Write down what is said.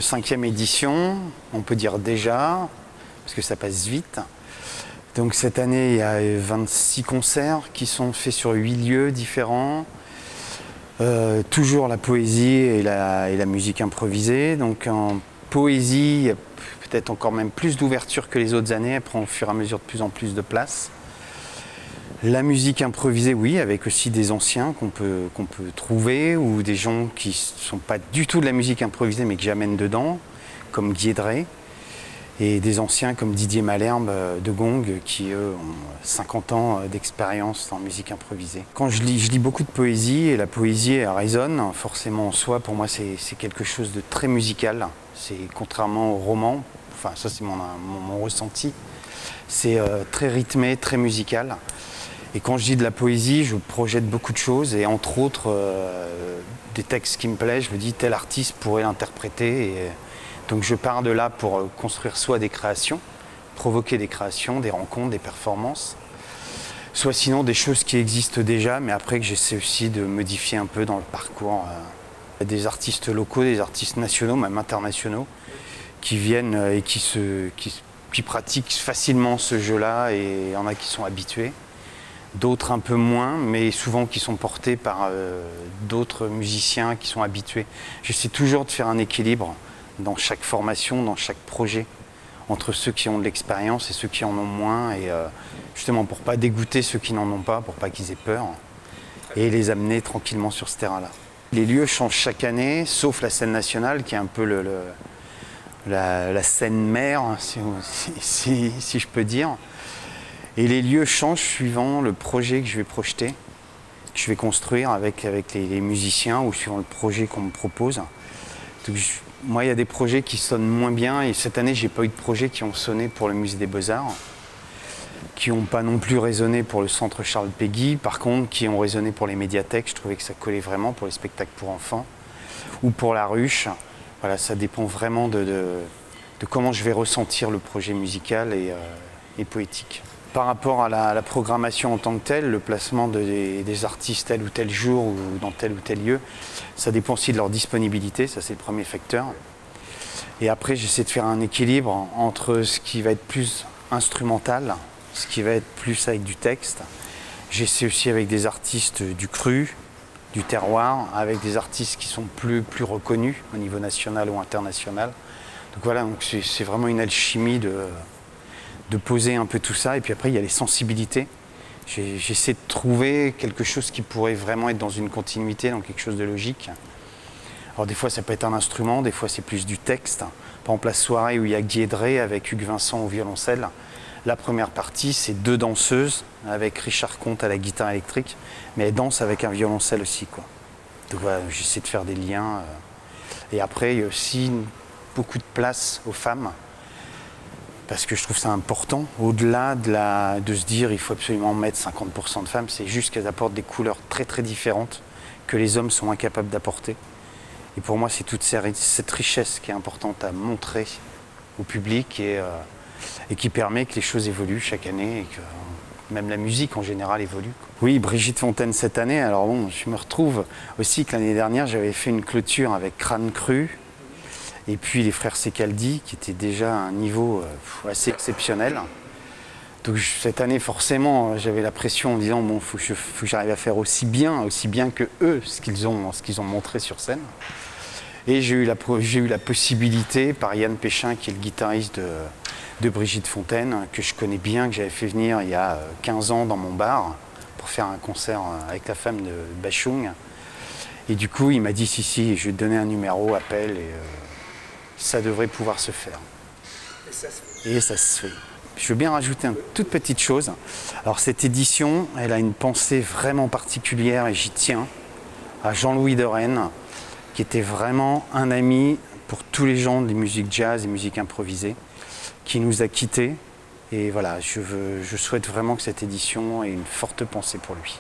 cinquième édition, on peut dire déjà, parce que ça passe vite. Donc cette année, il y a 26 concerts qui sont faits sur 8 lieux différents. Toujours la poésie et la musique improvisée. Donc en poésie, il y a peut-être encore même plus d'ouverture que les autres années. Elle prend au fur et à mesure de plus en plus de place. La musique improvisée, oui, avec aussi des anciens qu'on peut trouver, ou des gens qui ne sont pas du tout de la musique improvisée mais que j'amène dedans, comme Guy Drey, et des anciens comme Didier Malherbe de Gong, qui eux ont 50 ans d'expérience en musique improvisée. Quand je lis beaucoup de poésie, et la poésie elle résonne forcément en soi. Pour moi c'est quelque chose de très musical. C'est contrairement au roman, enfin ça c'est mon ressenti, c'est très rythmé, très musical. Et quand je dis de la poésie, je projette beaucoup de choses, et entre autres des textes qui me plaisent, je me dis tel artiste pourrait l'interpréter. Donc je pars de là pour construire soit des créations, provoquer des créations, des rencontres, des performances, soit sinon des choses qui existent déjà, mais après que j'essaie aussi de modifier un peu dans le parcours. Des artistes locaux, des artistes nationaux, même internationaux, qui viennent et qui pratiquent facilement ce jeu-là, et il y en a qui sont habitués. D'autres un peu moins, mais souvent qui sont portés par d'autres musiciens qui sont habitués. J'essaie toujours de faire un équilibre dans chaque formation, dans chaque projet, entre ceux qui ont de l'expérience et ceux qui en ont moins, et justement pour ne pas dégoûter ceux qui n'en ont pas, pour pas qu'ils aient peur, et les amener tranquillement sur ce terrain-là. Les lieux changent chaque année, sauf la scène nationale, qui est un peu la scène mère, si je peux dire. Et les lieux changent suivant le projet que je vais projeter, que je vais construire avec les musiciens, ou suivant le projet qu'on me propose. Donc, moi, il y a des projets qui sonnent moins bien, et cette année, j'ai pas eu de projets qui ont sonné pour le Musée des Beaux-Arts, qui n'ont pas non plus résonné pour le Centre Charles Péguy, par contre, qui ont résonné pour les médiathèques. Je trouvais que ça collait vraiment pour les spectacles pour enfants, ou pour la ruche. Voilà, ça dépend vraiment de comment je vais ressentir le projet musical et poétique. Par rapport à la programmation en tant que telle, le placement des artistes tel ou tel jour ou dans tel ou tel lieu, ça dépend aussi de leur disponibilité, ça c'est le premier facteur. Et après j'essaie de faire un équilibre entre ce qui va être plus instrumental, ce qui va être plus avec du texte. J'essaie aussi avec des artistes du cru, du terroir, avec des artistes qui sont plus reconnus au niveau national ou international. Donc voilà, c'est vraiment une alchimie de poser un peu tout ça, et puis après il y a les sensibilités. J'essaie de trouver quelque chose qui pourrait vraiment être dans une continuité, dans quelque chose de logique. Alors des fois ça peut être un instrument, des fois c'est plus du texte. Par exemple la soirée où il y a Guy Drey avec Hugues Vincent au violoncelle, la première partie c'est 2 danseuses avec Richard Comte à la guitare électrique, mais elles dansent avec un violoncelle aussi, quoi. Donc voilà, j'essaie de faire des liens. Et après il y a aussi beaucoup de place aux femmes, parce que je trouve ça important, au-delà de se dire il faut absolument mettre 50% de femmes, c'est juste qu'elles apportent des couleurs très très différentes que les hommes sont incapables d'apporter. Et pour moi c'est toute cette richesse qui est importante à montrer au public, et qui permet que les choses évoluent chaque année, et que même la musique en général évolue. Oui, Brigitte Fontaine cette année, alors bon, je me retrouve aussi que l'année dernière j'avais fait une clôture avec Crâne Cru, et puis les frères Secaldi, qui étaient déjà à un niveau assez exceptionnel. Donc cette année, forcément, j'avais la pression en disant bon, faut que j'arrive à faire aussi bien que eux, ce qu'ils ont montré sur scène. Et j'ai eu la possibilité, par Yann Péchin, qui est le guitariste de Brigitte Fontaine, que je connais bien, que j'avais fait venir il y a 15 ans dans mon bar pour faire un concert avec la femme de Bachung. Et du coup, il m'a dit si, je vais te donner un numéro, appelle, et ça devrait pouvoir se faire. Et ça se fait. Je veux bien rajouter une toute petite chose. Alors cette édition, elle a une pensée vraiment particulière, et j'y tiens, à Jean-Louis de Rennes, qui était vraiment un ami pour tous les gens des musiques jazz et musiques improvisées, qui nous a quittés. Et voilà, je souhaite vraiment que cette édition ait une forte pensée pour lui.